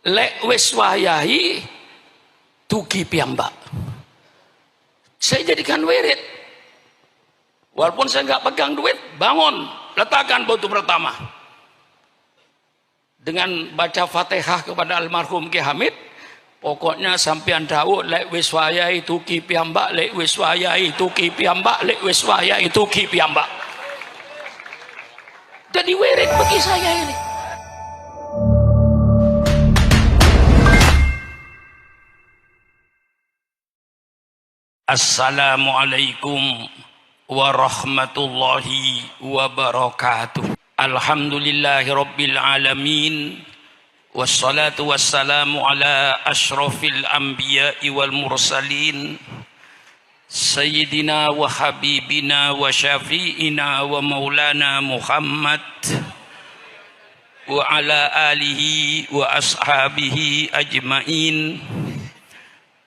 lek wis wayahi tuki piyambak. Saya jadikan wirid. Walaupun saya nggak pegang duit, bangun, letakkan batu pertama. Dengan baca Fatihah kepada almarhum Ki Hamid, pokoknya sampean dawuh lek wis wayahe tuki piyambak, lek wis wayahe tuki piyambak, lek wis wayahe tuki piyambak. Jadi wirid bagi saya ini. Assalamualaikum warahmatullahi wabarakatuh. Alhamdulillahi rabbil alamin. Wassalatu wassalamu ala ashrafil anbiya'i wal mursalin. Sayyidina wa habibina wa syafi'ina wa maulana Muhammad wa ala alihi wa ashabihi ajma'in.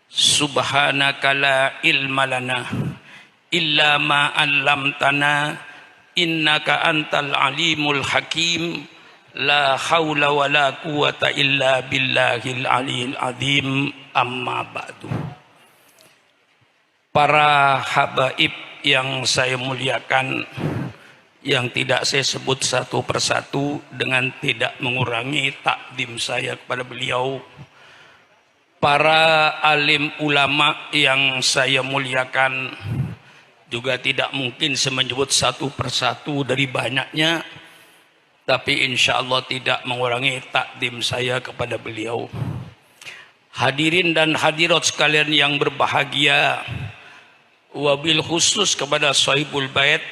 Subhanaka la ilma lana illa ma 'allamtana innaka antal alimul hakim. La haula wa la quwata illa billahil aliyil azim. Amma ba'du. Para habaib yang saya muliakan, yang tidak saya sebut satu persatu dengan tidak mengurangi takdim saya kepada beliau. Para alim ulama yang saya muliakan, juga tidak mungkin saya menyebut satu persatu dari banyaknya, tapi insya Allah tidak mengurangi takdim saya kepada beliau. Hadirin dan hadirat sekalian yang berbahagia, wabil khusus kepada Sahibul Bait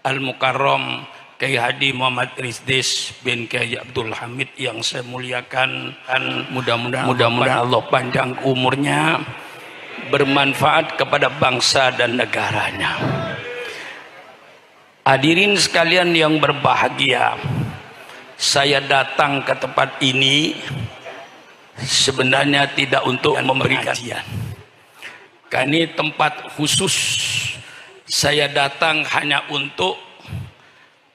Al-Mukarram Kiai Haji Muhammad Rizdes bin Kiai Abdul Hamid yang saya muliakan, dan mudah-mudahan Allah panjang umurnya, bermanfaat kepada bangsa dan negaranya. Hadirin sekalian yang berbahagia, saya datang ke tempat ini sebenarnya tidak untuk memberi kajian. Karena ini tempat khusus. Saya datang hanya untuk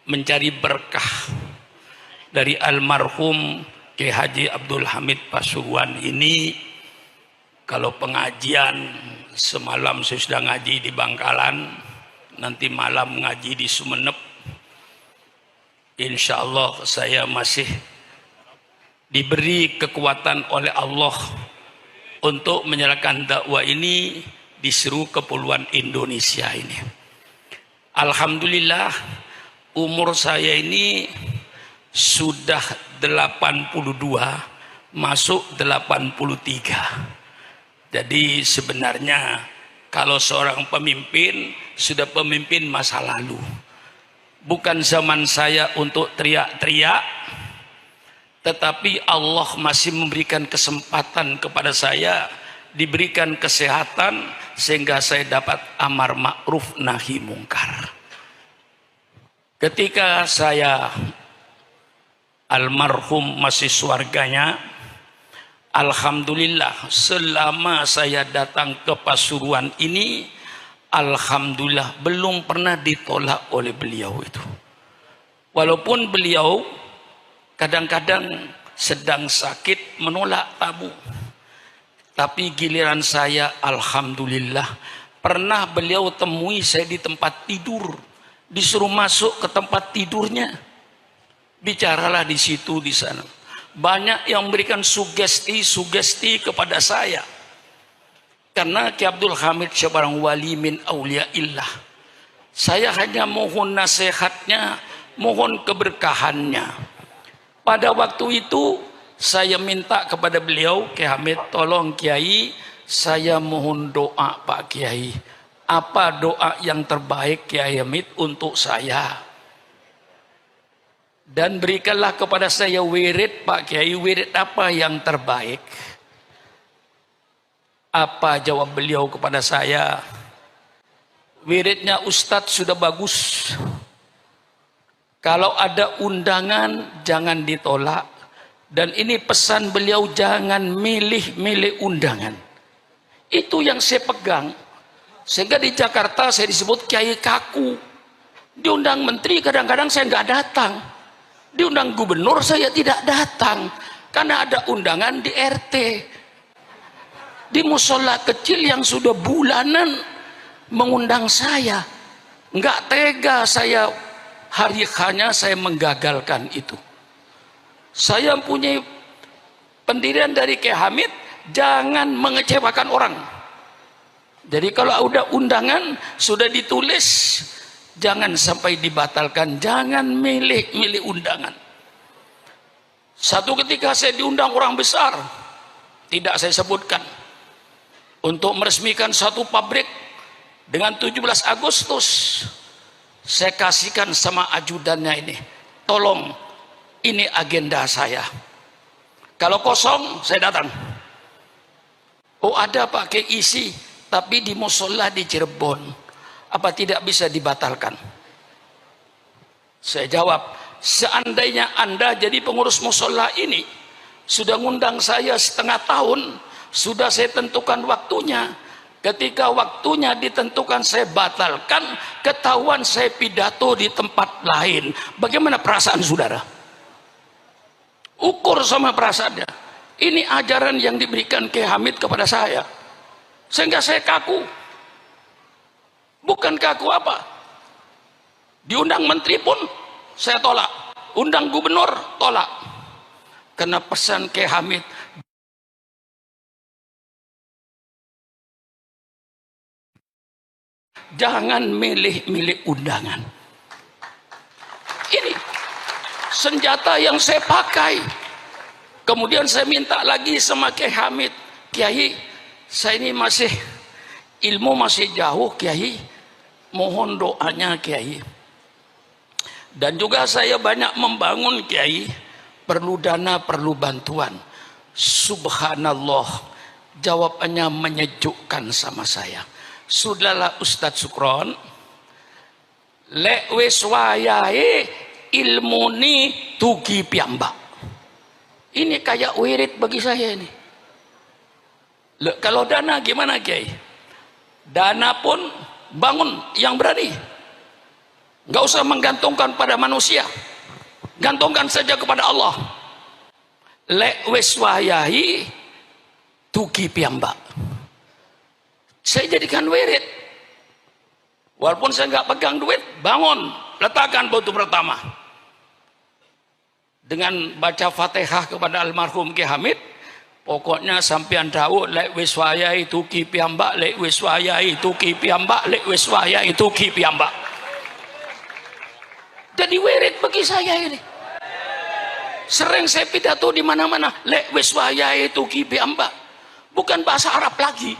mencari berkah dari almarhum Kiai Haji Abdul Hamid Pasuruan ini. Kalau pengajian semalam saya sudah ngaji di Bangkalan, nanti malam ngaji di Sumeneb. Insya Allah saya masih diberi kekuatan oleh Allah untuk menyalakan dakwah ini di seluruh kepulauan Indonesia ini. Alhamdulillah, umur saya ini sudah 82, masuk 83. Jadi sebenarnya kalau seorang pemimpin sudah pemimpin masa lalu. Bukan zaman saya untuk teriak-teriak, tetapi Allah masih memberikan kesempatan kepada saya, diberikan kesehatan sehingga saya dapat amar ma'ruf nahi mungkar. Ketika saya almarhum masih surganya, alhamdulillah selama saya datang ke Pasuruan ini, alhamdulillah belum pernah ditolak oleh beliau itu. Walaupun beliau kadang-kadang sedang sakit menolak tamu, tapi giliran saya alhamdulillah pernah beliau temui saya di tempat tidur, disuruh masuk ke tempat tidurnya, bicaralah di situ di sana. Banyak yang memberikan sugesti kepada saya, karena Ki Abdul Hamid seorang wali min auliaillah. Saya hanya mohon nasihatnya, mohon keberkahannya. Pada waktu itu saya minta kepada beliau, Ki Hamid, tolong Kiai, saya mohon doa Pak Kiai. Apa doa yang terbaik Kiai Hamid untuk saya? Dan berikanlah kepada saya wirid Pak Kiai, wirid apa yang terbaik? Apa jawab beliau kepada saya? Wiridnya Ustadz sudah bagus. Kalau ada undangan jangan ditolak. Dan ini pesan beliau, jangan milih-milih undangan. Itu yang saya pegang. Sehingga di Jakarta saya disebut Kiai Kaku. Diundang menteri kadang-kadang saya nggak datang. Diundang gubernur saya tidak datang. karena ada undangan di RT, di musola kecil yang sudah bulanan mengundang saya. Nggak tega saya, hari hanya saya menggagalkan itu. Saya punya pendirian dari Kiai Hamid, jangan mengecewakan orang. Jadi kalau udah undangan sudah ditulis, jangan sampai dibatalkan, jangan milih undangan. Satu ketika saya diundang orang besar, tidak saya sebutkan, untuk meresmikan satu pabrik dengan 17 Agustus. Saya kasihkan sama ajudannya ini, tolong ini agenda saya. Kalau kosong saya datang. Oh ada Pak, ke isi, tapi di musola di Cirebon, apa tidak bisa dibatalkan? Saya jawab, seandainya Anda jadi pengurus musola ini, sudah ngundang saya setengah tahun, sudah saya tentukan waktunya. Ketika waktunya ditentukan saya batalkan, ketahuan saya pidato di tempat lain. Bagaimana perasaan saudara? Ukur sama perasaannya. Ini ajaran yang diberikan Kiai Hamid kepada saya, sehingga saya kaku. Bukan kaku apa? Diundang menteri pun saya tolak, undang gubernur tolak. Karena pesan Kiai Hamid, jangan milih-milih undangan. Ini senjata yang saya pakai. Kemudian saya minta lagi sama Kiai Hamid, Kiai, saya ini masih ilmu masih jauh Kiai, mohon doanya Kiai. Dan juga saya banyak membangun Kiai, perlu dana, perlu bantuan. Subhanallah, jawabannya menyejukkan sama saya. Sudahlah Ustadz Sukron, lek wis wayahe ilmuni tugi piyambak. Ini kayak wirid bagi saya ini. Kalau dana gimana Kiai? Dana pun bangun yang berani. Nggak usah menggantungkan pada manusia, gantungkan saja kepada Allah. Lek wis wayahi tugi piyambak. Saya jadikan wirid. Walaupun saya nggak pegang duit, bangun, letakkan batu pertama. Dengan baca Fatihah kepada almarhum Kiai Hamid, pokoknya sampean tahu lek wis wayahe tuki piyambak, lek wis wayahe tuki piyambak, lek wis wayahe tuki piyambak. Jadi wirid bagi saya ini. Sering saya pidato di mana-mana, lek wis wayahe tuki piyambak. Bukan bahasa Arab lagi.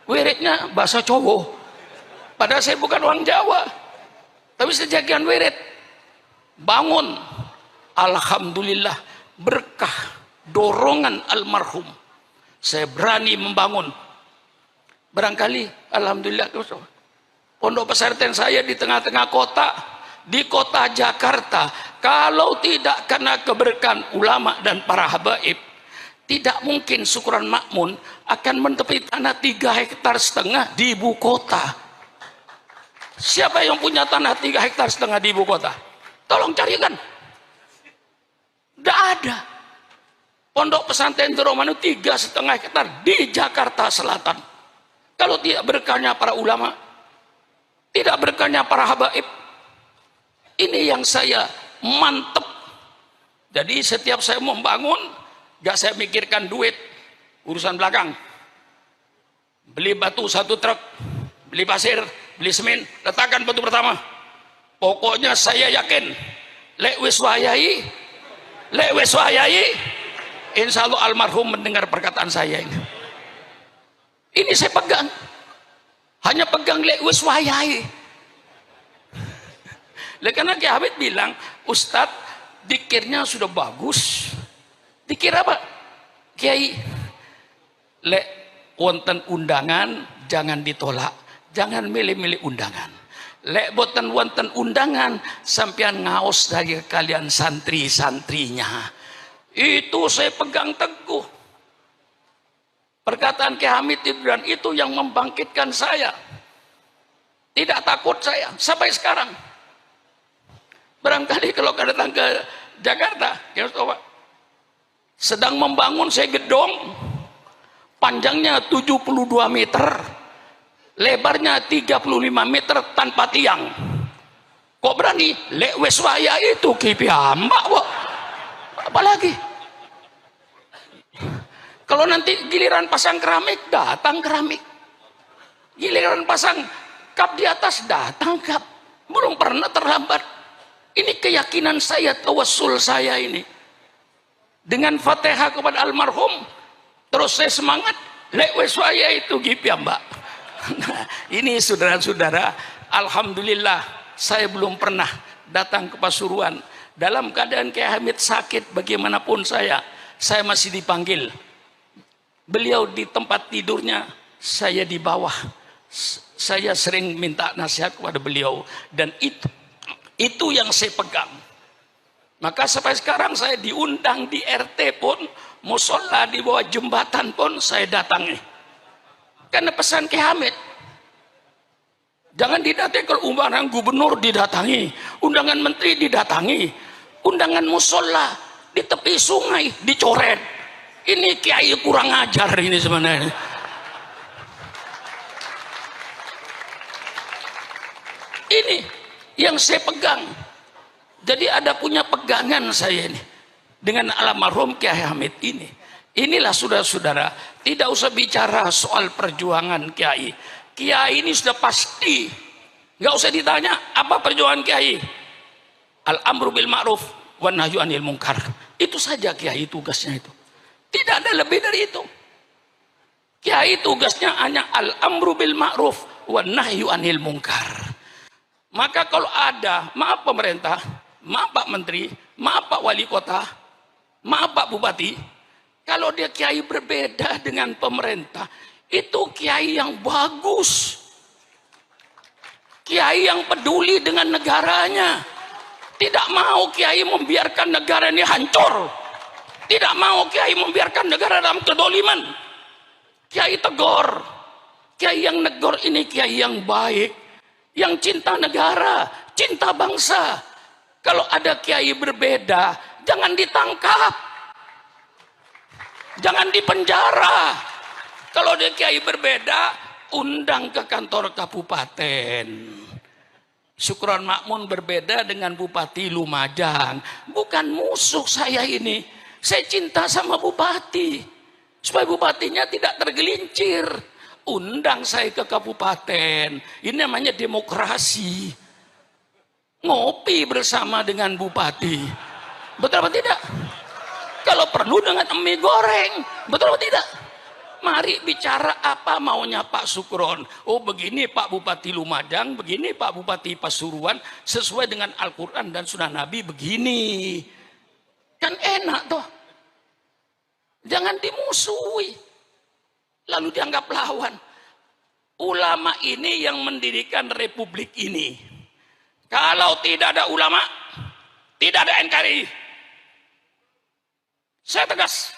Wiridnya bahasa Jawa. Padahal saya bukan orang Jawa. Tapi saya jadikan wirid. Bangun. Alhamdulillah, berkah dorongan almarhum, saya berani membangun. Barangkali alhamdulillah pondok pesantren saya di tengah-tengah kota, di kota Jakarta, kalau tidak karena keberkahan ulama dan para habaib, tidak mungkin Syukuran Makmun akan menepi tanah 3,5 hektar di ibu kota. Siapa yang punya tanah 3,5 hektar di ibu kota? Tolong carikan. Tidak ada. Pondok pesantren Romanu 3,5 hektar di Jakarta Selatan. Kalau tidak berkahnya para ulama, tidak berkahnya para habaib, ini yang saya mantep. Jadi setiap saya membangun, gak saya mikirkan duit, urusan belakang. Beli batu 1 truk, beli pasir, beli semen, letakkan batu pertama. Pokoknya saya yakin, lek wis wayahi, lek wis wayahi, insya Allah almarhum mendengar perkataan saya ini. Ini saya pegang, hanya pegang lek wis wayahi. Karena Kiai Hamid bilang, Ustadz dikirnya sudah bagus. Dikir apa? Kiai, lek wonten undangan jangan ditolak, jangan milih-milih undangan. Lek boten wonten undangan sampean ngaos dari kalian santri-santrinya. Itu saya pegang teguh. Perkataan Kiai Hamid dan itu yang membangkitkan saya. Tidak takut saya sampai sekarang. Barangkali kalau datang ke Jakarta, ya coba sedang membangun gedung, panjangnya 72 meter, lebarnya 35 meter tanpa tiang. Kok berani? Lek wes waya itu kipi hamba, apalagi kalau nanti giliran pasang keramik, datang keramik. Giliran pasang kap di atas, datang kap. Belum pernah terlambat. Ini keyakinan saya, tawassul saya ini. Dengan Fatihah kepada almarhum, terus saya semangat, lek wes waya itu gipi mbak. Nah, ini saudara-saudara, alhamdulillah saya belum pernah datang ke Pasuruan. Dalam keadaan Kiai Hamid sakit bagaimanapun saya masih dipanggil. Beliau di tempat tidurnya, saya di bawah. Saya sering minta nasihat kepada beliau, dan itu yang saya pegang. Maka sampai sekarang saya diundang di RT pun, musola di bawah jembatan pun saya datangi. Karena pesan Kiai Hamid, jangan didatangi. Kalau undangan gubernur didatangi, undangan menteri didatangi, undangan musola di tepi sungai dicoret. Ini kiai kurang ajar ini sebenarnya. Ini yang saya pegang. Jadi ada punya pegangan saya ini dengan almarhum Kiai Hamid ini. Inilah saudara-saudara, tidak usah bicara soal perjuangan kiai. Kiai ini sudah pasti, nggak usah ditanya apa perjuangan kiai. Al-amru bil ma'ruf wan nahyu anil munkar. Itu saja kiai tugasnya itu. Tidak ada lebih dari itu. Kiai tugasnya hanya al-amru bil ma'ruf wan nahyu anil munkar. Maka kalau ada, maaf pemerintah, maaf Pak Menteri, maaf Pak Wali Kota, maaf Pak Bupati, kalau dia kiai berbeda dengan pemerintah, itu kiai yang bagus. Kiai yang peduli dengan negaranya. Tidak mau kiai membiarkan negara ini hancur. Tidak mau kiai membiarkan negara dalam kedoliman. Kiai tegur. Kiai yang negor ini kiai yang baik, yang cinta negara, cinta bangsa. Kalau ada kiai berbeda, jangan ditangkap, jangan dipenjara. Kalau ada kiai berbeda, undang ke kantor kabupaten. Syukron Makmun berbeda dengan Bupati Lumajang. Bukan musuh saya ini. Saya cinta sama bupati, supaya bupatinya tidak tergelincir. Undang saya ke kabupaten. Ini namanya demokrasi. Ngopi bersama dengan bupati. Betul apa tidak? Kalau perlu dengan mie goreng. Betul apa tidak? Mari bicara apa maunya Pak Sukron. Oh begini Pak Bupati Lumajang, begini Pak Bupati Pasuruan, sesuai dengan Al-Quran dan Sunnah Nabi begini. Kan enak toh. Jangan dimusuhi lalu dianggap lawan. Ulama ini yang mendirikan republik ini. Kalau tidak ada ulama, tidak ada NKRI. Saya tegas,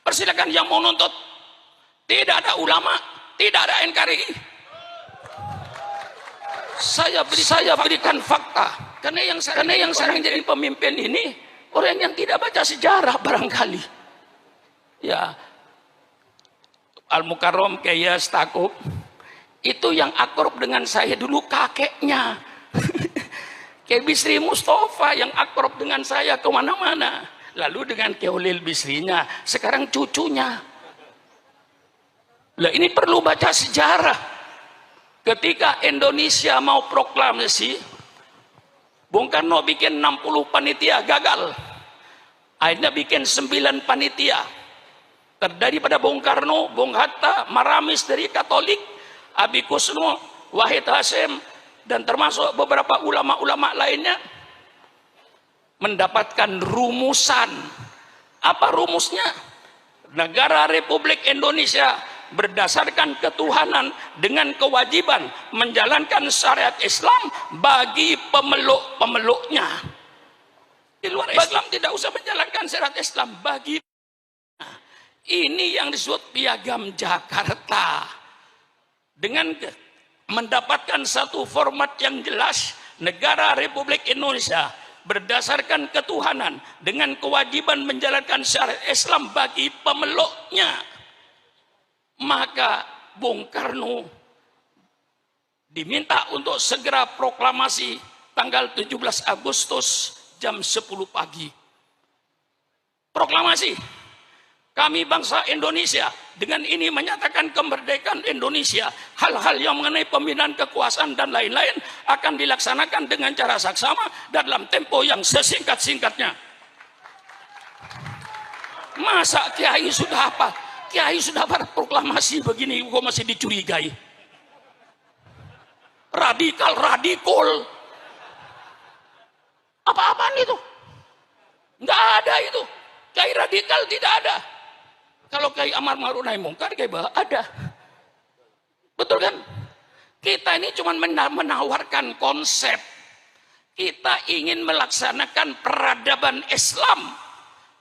persilakan yang mau nuntut. Tidak ada ulama, tidak ada NKRI. Saya berikan fakta. Karena yang sekarang jadi pemimpin ini orang yang tidak baca sejarah barangkali. Ya, Al-Mukarram Kiai Stakuf itu yang akrab dengan saya dulu kakeknya. Kiai Bisri Mustafa yang akrab dengan saya kemana-mana. Lalu dengan Kiai Ulil Bisrinya, sekarang cucunya. Lah ini perlu baca sejarah. Ketika Indonesia mau proklamasi, Bung Karno bikin 60 panitia, gagal. Akhirnya bikin 9 panitia. Terdiri pada Bung Karno, Bung Hatta, Maramis dari Katolik, Abi Kusno, Wahid Hasim, dan termasuk beberapa ulama-ulama lainnya mendapatkan rumusan. Apa rumusnya? Negara Republik Indonesia berdasarkan ketuhanan dengan kewajiban menjalankan syariat Islam bagi pemeluk-pemeluknya. Di luar Islam tidak usah menjalankan syariat Islam bagi. Ini yang disebut Piagam Jakarta. Dengan mendapatkan satu format yang jelas, negara Republik Indonesia berdasarkan ketuhanan dengan kewajiban menjalankan syariat Islam bagi pemeluknya, maka Bung Karno diminta untuk segera proklamasi tanggal 17 Agustus jam 10 pagi. Proklamasi, kami bangsa Indonesia dengan ini menyatakan kemerdekaan Indonesia. Hal-hal yang mengenai pembinaan kekuasaan dan lain-lain akan dilaksanakan dengan cara saksama dalam tempo yang sesingkat-singkatnya. Masa kiai sudah apa? Kiai sudah proklamasi begini kok masih dicurigai? Radikal. Apa-apaan itu? Nggak ada itu. Kiai radikal tidak ada. Kalau kiai amar ma'ruf nahi mungkar, kiai ada. Betul kan? Kita ini cuma menawarkan konsep. Kita ingin melaksanakan peradaban Islam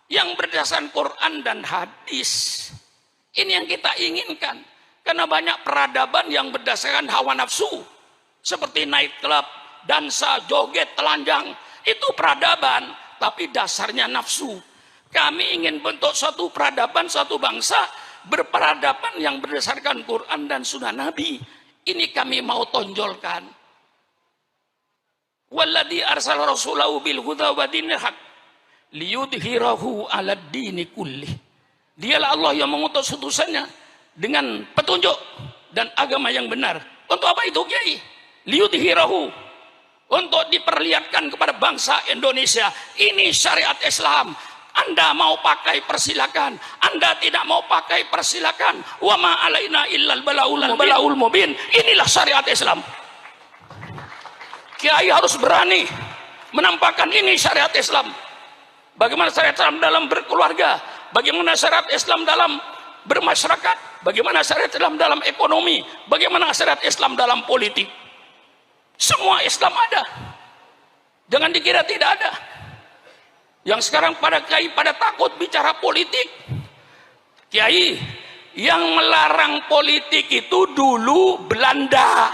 yang berdasarkan Quran dan hadis. Ini yang kita inginkan. Karena banyak peradaban yang berdasarkan hawa nafsu. Seperti night club, dansa, joget, telanjang. Itu peradaban, tapi dasarnya nafsu. Kami ingin bentuk suatu peradaban, suatu bangsa berperadaban yang berdasarkan Quran dan Sunnah Nabi. Ini kami mau tonjolkan. Walladzi arsala rasulahu bil huda wa dinil haq liyudhhirahu 'alad dini kullih. Dialah Allah yang mengutus utusannya dengan petunjuk dan agama yang benar. Untuk apa itu, Kiai? Liyudhhirahu, untuk diperlihatkan kepada bangsa Indonesia. Ini syariat Islam. Anda mau pakai persilakan, Anda tidak mau pakai persilakan. Wa ma alaina illal balaul mubin. Inilah syariat Islam. Kiai harus berani menampakkan ini syariat Islam. Bagaimana syariat Islam dalam berkeluarga, bagaimana syariat Islam dalam bermasyarakat, bagaimana syariat Islam dalam ekonomi, bagaimana syariat Islam dalam politik. Semua Islam ada. Jangan dikira tidak ada. Yang sekarang pada kiai pada takut bicara politik. Kiai, yang melarang politik itu dulu Belanda.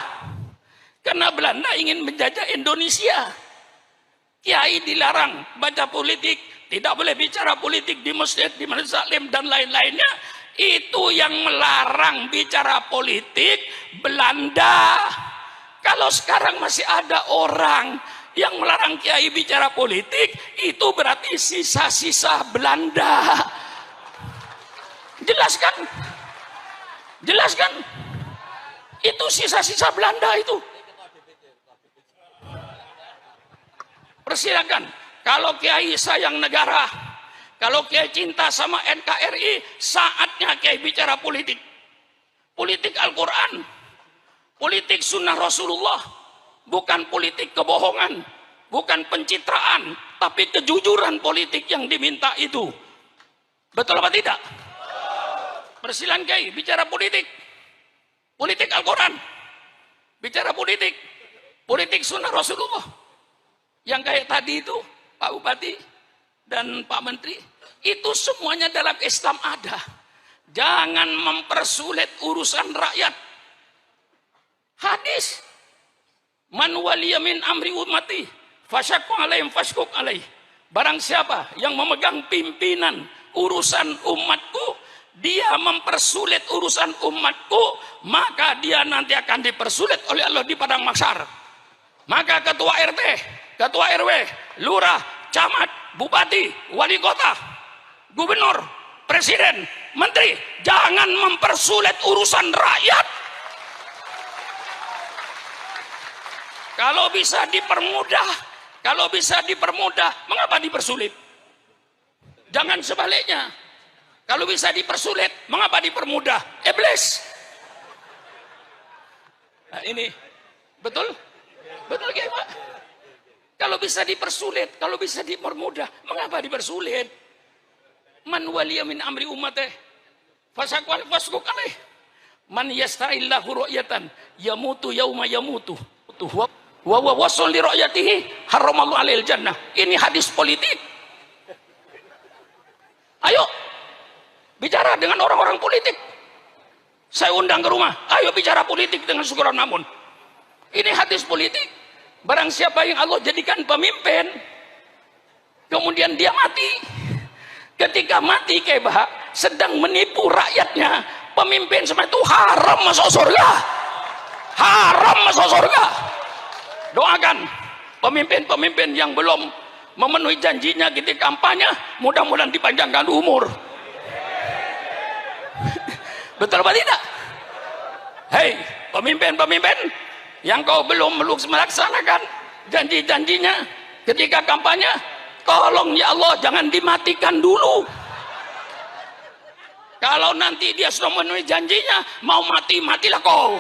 Karena Belanda ingin menjajah Indonesia. Kiai dilarang baca politik, tidak boleh bicara politik di masjid, di majelis taklim dan lain-lainnya. Itu yang melarang bicara politik Belanda. Kalau sekarang masih ada orang yang melarang kiai bicara politik, itu berarti sisa-sisa Belanda. Jelaskan? Jelaskan? Itu sisa-sisa Belanda itu. Persilakan. Kalau kiai sayang negara, kalau kiai cinta sama NKRI, saatnya kiai bicara politik. Politik Al-Quran, politik sunnah Rasulullah. Bukan politik kebohongan, bukan pencitraan, tapi kejujuran politik yang diminta itu. Betul apa tidak? Persilakan kiai bicara politik. Politik Al-Quran. Bicara politik. Politik sunnah Rasulullah. Yang kayak tadi itu, Pak Bupati dan Pak Menteri, itu semuanya dalam Islam ada. Jangan mempersulit urusan rakyat. Hadis. Man waliya min amri ummati fasyaqqa alaihim fashquq alaih. Barang siapa yang memegang pimpinan urusan umatku, dia mempersulit urusan umatku, maka dia nanti akan dipersulit oleh Allah di padang mahsyar. Maka ketua RT, ketua RW, lurah, camat, bupati, wali kota, gubernur, presiden, menteri, jangan mempersulit urusan rakyat. Kalau bisa dipermudah, mengapa dipersulit? Jangan sebaliknya. Kalau bisa dipersulit, mengapa dipermudah? Iblis. Nah, ini betul? Betul ya, Pak? Kalau bisa dipersulit, kalau bisa dipermudah, mengapa dipersulit? Man waliya min amri umatih fasaqwal fasquq alaih. Man yasta'illahu ru'yatan yamutu yauma yamutu. Wa wasul li ru'yatihi haramallahu alaihil jannah. Ini hadis politik. Ayo bicara dengan orang-orang politik. Saya undang ke rumah. Ayo bicara politik dengan Syukuran Mamun. Ini hadis politik. Barang siapa yang Allah jadikan pemimpin, Kemudian dia mati. Ketika mati Kebah sedang menipu rakyatnya, pemimpin semua itu haram masuk surga. Haram masuk surga. Doakan pemimpin-pemimpin yang belum memenuhi janjinya ketika kampanye, mudah-mudahan dipanjangkan umur. Betul apa tidak? Hei pemimpin-pemimpin yang kau belum melaksanakan janji-janjinya ketika kampanye, tolong ya Allah jangan dimatikan dulu. Kalau nanti dia sudah memenuhi janjinya, mau mati, matilah kau.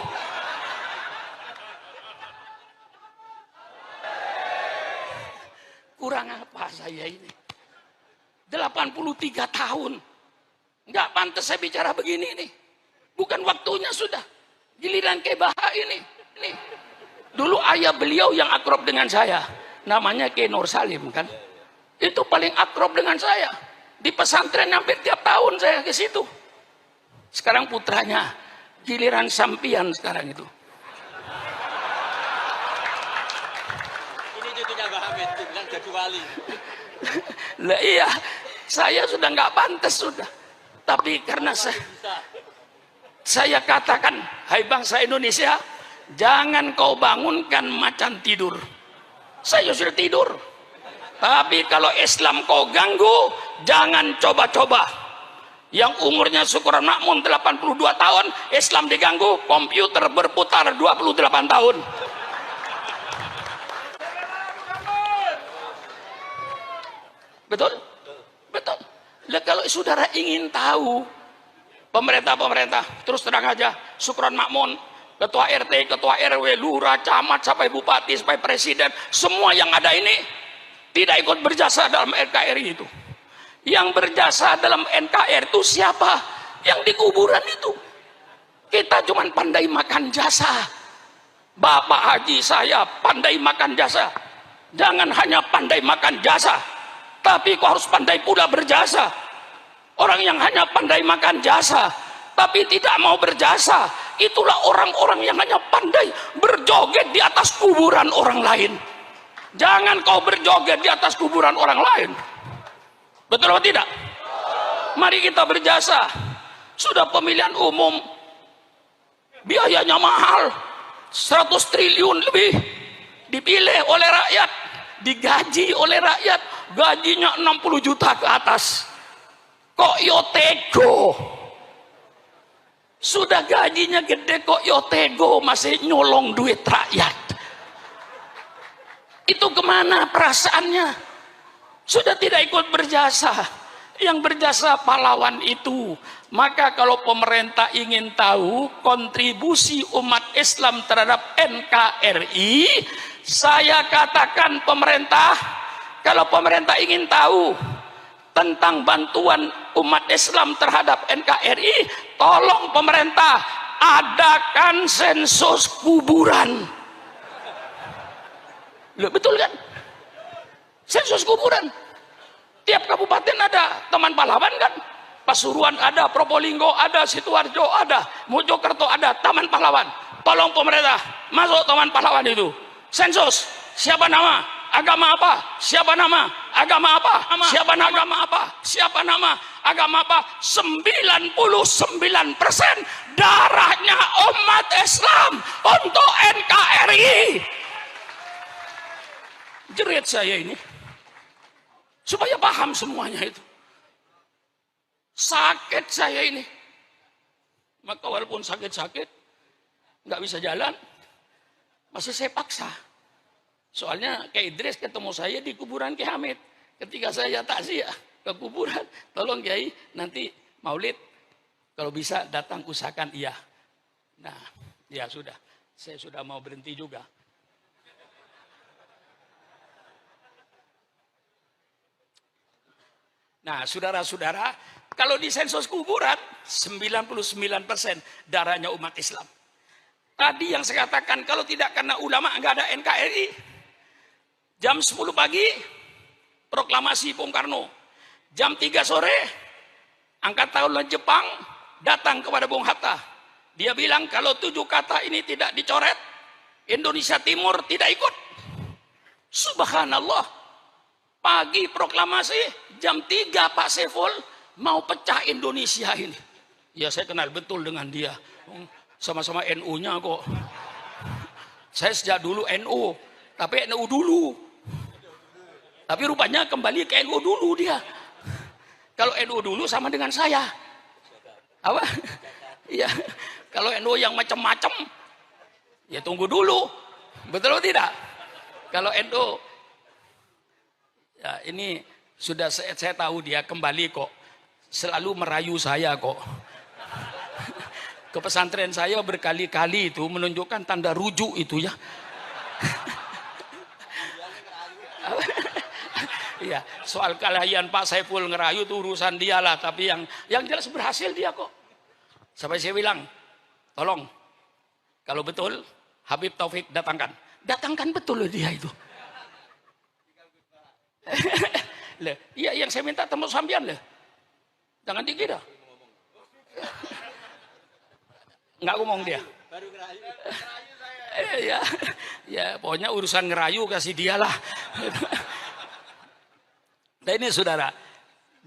Kurang apa saya ini? 83 tahun. Nggak pantas saya bicara begini nih. Bukan waktunya sudah. Giliran Kebah ini. Dulu ayah beliau yang akrab dengan saya. Namanya Kiai Nur Salim kan. Itu paling akrab dengan saya. Di pesantren hampir tiap tahun saya ke situ. Sekarang putranya. Giliran sampian sekarang itu. Jadi wali. Lah iya, saya sudah nggak pantas sudah. Tapi karena saya katakan, hai bangsa Indonesia, jangan kau bangunkan macan tidur. Saya sudah tidur. Tapi kalau Islam kau ganggu, jangan coba-coba. Yang umurnya syukuran makmum 82 tahun, Islam diganggu, komputer berputar 28 tahun. Betul? Betul. Lah kalau saudara ingin tahu pemerintah terus terang aja, syukuran makmum, ketua RT, ketua RW, lurah, camat, sampai bupati, sampai presiden, semua yang ada ini tidak ikut berjasa dalam NKRI itu. Yang berjasa dalam NKRI itu siapa? Yang di kuburan itu. Kita cuma pandai makan jasa. Bapak Haji saya pandai makan jasa. Jangan hanya pandai makan jasa, tapi kau harus pandai pula berjasa. Orang yang hanya pandai makan jasa tapi tidak mau berjasa, itulah orang-orang yang hanya pandai berjoget di atas kuburan orang lain. Jangan kau berjoget di atas kuburan orang lain. Betul atau tidak? Mari kita berjasa. Sudah pemilihan umum biayanya mahal, 100 triliun lebih, dipilih oleh rakyat, digaji oleh rakyat, gajinya 60 juta ke atas. Kok yo tego? Sudah gajinya gede kok yo tego masih nyolong duit rakyat. Itu kemana perasaannya? Sudah tidak ikut berjasa. Yang berjasa pahlawan itu. Maka kalau pemerintah ingin tahu kontribusi umat Islam terhadap NKRI, saya katakan pemerintah, kalau pemerintah ingin tahu tentang bantuan umat Islam terhadap NKRI, tolong pemerintah adakan sensus kuburan. Loh, betul kan? Sensus kuburan. Tiap kabupaten ada teman pahlawan kan? Pasuruan ada, Probolinggo ada, Sidoarjo ada, Mojokerto ada, taman pahlawan. Tolong pemerintah masuk taman pahlawan itu. Sensus, siapa nama, agama apa, siapa nama, agama apa, siapa nama, agama apa, siapa nama, agama apa. 99% darahnya umat Islam untuk NKRI. Jerit saya ini supaya paham semuanya itu. Sakit saya ini. Maka walaupun sakit-sakit nggak bisa jalan, masih saya paksa. Soalnya Kiai Idris ketemu saya di kuburan Kiai Hamid. Ketika saya takziah ke kuburan, tolong Kiai nanti maulid kalau bisa datang usahakan iya. Nah, ya sudah. Saya sudah mau berhenti juga. Nah, saudara-saudara, kalau di sensus kuburan 99% darahnya umat Islam. Tadi yang saya katakan kalau tidak karena ulama nggak ada NKRI. Jam 10 pagi proklamasi Bung Karno. Jam 3 sore angkatan laut Jepang datang kepada Bung Hatta. Dia bilang kalau 7 kata ini tidak dicoret, Indonesia Timur tidak ikut. Subhanallah. Pagi proklamasi, jam 3 Pak Saiful mau pecah Indonesia ini. Ya saya kenal betul dengan dia. Sama-sama NU-nya kok. Saya sejak dulu NU, tapi NU dulu. Tapi rupanya kembali ke NU dulu dia. Kalau NU dulu sama dengan saya. Apa? Iya. Kalau NU yang macam-macam, ya tunggu dulu. Betul atau tidak? Kalau NU, ya ini sudah saya tahu dia kembali kok. Selalu merayu saya kok. Ke pesantren saya berkali-kali itu menunjukkan tanda rujuk itu ya. Iya, soal kelahian Pak Saiful ngerayu itu urusan dia lah, tapi yang jelas berhasil dia kok. Sampai saya bilang, tolong kalau betul Habib Taufik datangkan betul loh dia itu. Iya, yang saya minta temu sampean loh. Jangan dikira. Nggak ngomong dia. Baru ngerayu. Ya, pokoknya urusan ngerayu kasih dia lah. Nah ini saudara,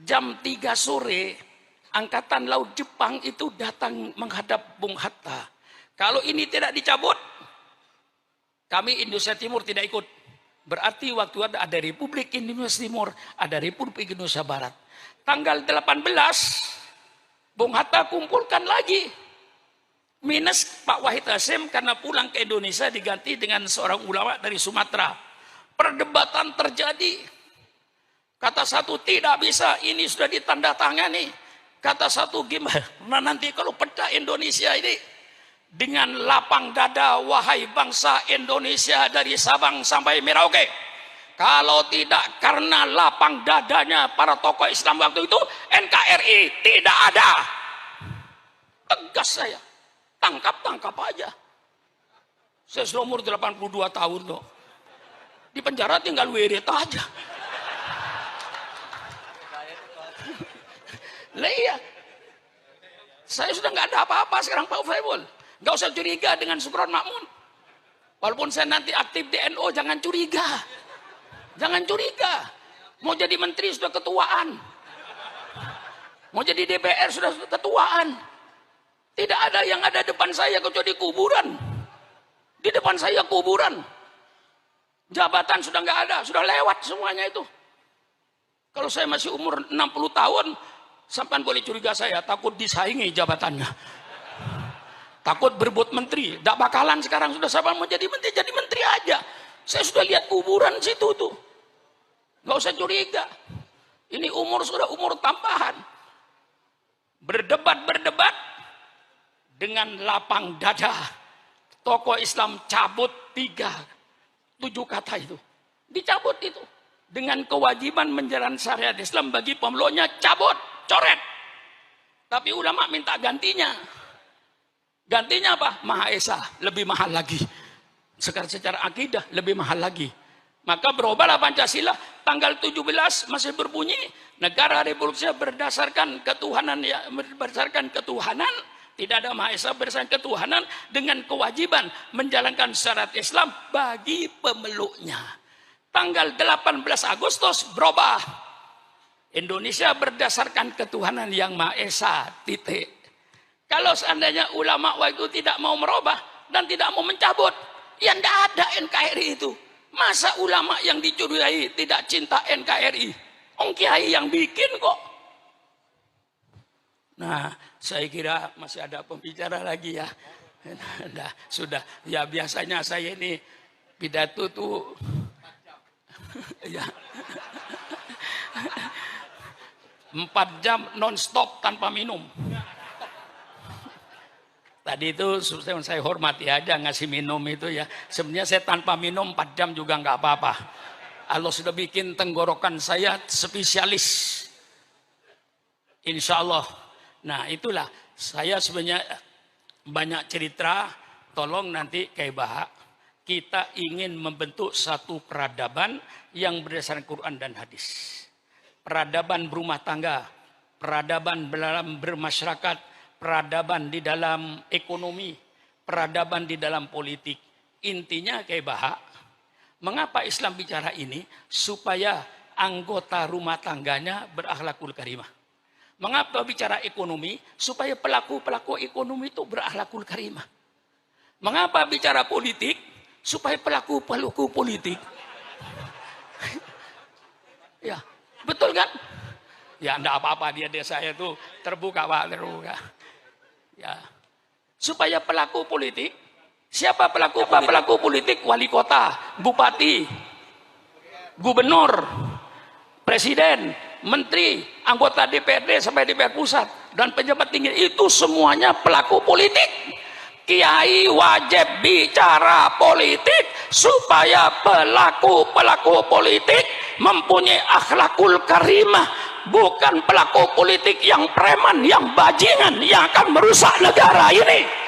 jam 3 sore Angkatan Laut Jepang itu datang menghadap Bung Hatta. Kalau ini tidak dicabut, kami Indonesia Timur tidak ikut. Berarti waktu ada Republik Indonesia Timur, ada Republik Indonesia Barat. Tanggal 18, Bung Hatta kumpulkan lagi. Minus Pak Wahid Hasyim karena pulang ke Indonesia diganti dengan seorang ulama dari Sumatera. Perdebatan terjadi. Kata satu tidak bisa, ini sudah ditandatangani. Kata satu gimana? Nah nanti kalau pecah Indonesia ini dengan lapang dada wahai bangsa Indonesia dari Sabang sampai Merauke. Kalau tidak karena lapang dadanya para tokoh Islam waktu itu, NKRI tidak ada. Tegas saya. Tangkap aja. Saya sudah umur 82 tahun loh. Di penjara tinggal wirid aja. Lah iya. Saya sudah nggak ada apa-apa sekarang Pak Saiful. Nggak usah curiga dengan Sukron Makmun. Walaupun saya nanti aktif di NU, jangan curiga. Jangan curiga. Mau jadi menteri sudah ketuaan. Mau jadi DPR sudah ketuaan. Tidak ada yang ada depan saya kecuali kuburan. Di depan saya kuburan. Jabatan sudah nggak ada, sudah lewat semuanya itu. Kalau saya masih umur 60 tahun, sampean boleh curiga saya, takut disaingi jabatannya. Takut berebut menteri. Tidak bakalan sekarang sudah sampai mau jadi menteri aja. Saya sudah lihat kuburan situ tuh. Nggak usah curiga. Ini umur sudah umur tambahan. Berdebat dengan lapang dada. Tokoh Islam cabut 7 kata itu. Dicabut itu. Dengan kewajiban menjalankan syariat Islam bagi pemeluknya, cabut, coret. Tapi ulama minta gantinya. Gantinya apa? Maha Esa, lebih mahal lagi. Secara akidah lebih mahal lagi. Maka berubahlah Pancasila tanggal 17 masih berbunyi negara Republik Indonesia berdasarkan ketuhanan, ya, berdasarkan ketuhanan, tidak ada Maha Esa, berdasarkan ketuhanan dengan kewajiban menjalankan syariat Islam bagi pemeluknya. Tanggal 18 Agustus berubah. Indonesia berdasarkan ketuhanan yang Maha Esa, titik. Kalau seandainya ulama waktu tidak mau merubah dan tidak mau mencabut, ya tidak ada NKRI itu. Masa ulama yang dicurigai tidak cinta NKRI? Ong Kiai yang bikin kok. Nah, saya kira masih ada pembicara lagi ya. Nah, sudah. Ya biasanya saya ini pidato tuh ya 4 jam non-stop tanpa minum. Tadi itu saya hormati aja ngasih minum itu ya. Sebenarnya saya tanpa minum 4 jam juga nggak apa-apa. Allah sudah bikin tenggorokan saya spesialis. Insya Allah. Nah itulah saya sebenarnya banyak cerita. Tolong nanti kayak Bahak. Kita ingin membentuk satu peradaban yang berdasarkan Quran dan hadis. Peradaban berumah tangga. Peradaban dalam bermasyarakat. Peradaban di dalam ekonomi, peradaban di dalam politik. Intinya kayak Bahak, mengapa Islam bicara ini? Supaya anggota rumah tangganya berakhlakul karimah. Mengapa bicara ekonomi? Supaya pelaku-pelaku ekonomi itu berakhlakul karimah. Mengapa bicara politik? Supaya pelaku-pelaku politik. Ya, betul kan? Ya, enggak apa-apa, dia desa itu terbuka, Pak, terbuka. Ya. Supaya pelaku politik, siapa pelaku politik? Wali kota, bupati, gubernur, presiden, menteri, anggota DPRD sampai DPR pusat dan pejabat tinggi, itu semuanya pelaku politik. Kiai wajib bicara politik supaya pelaku politik mempunyai akhlakul karimah, bukan pelaku politik yang preman, yang bajingan, yang akan merusak negara ini.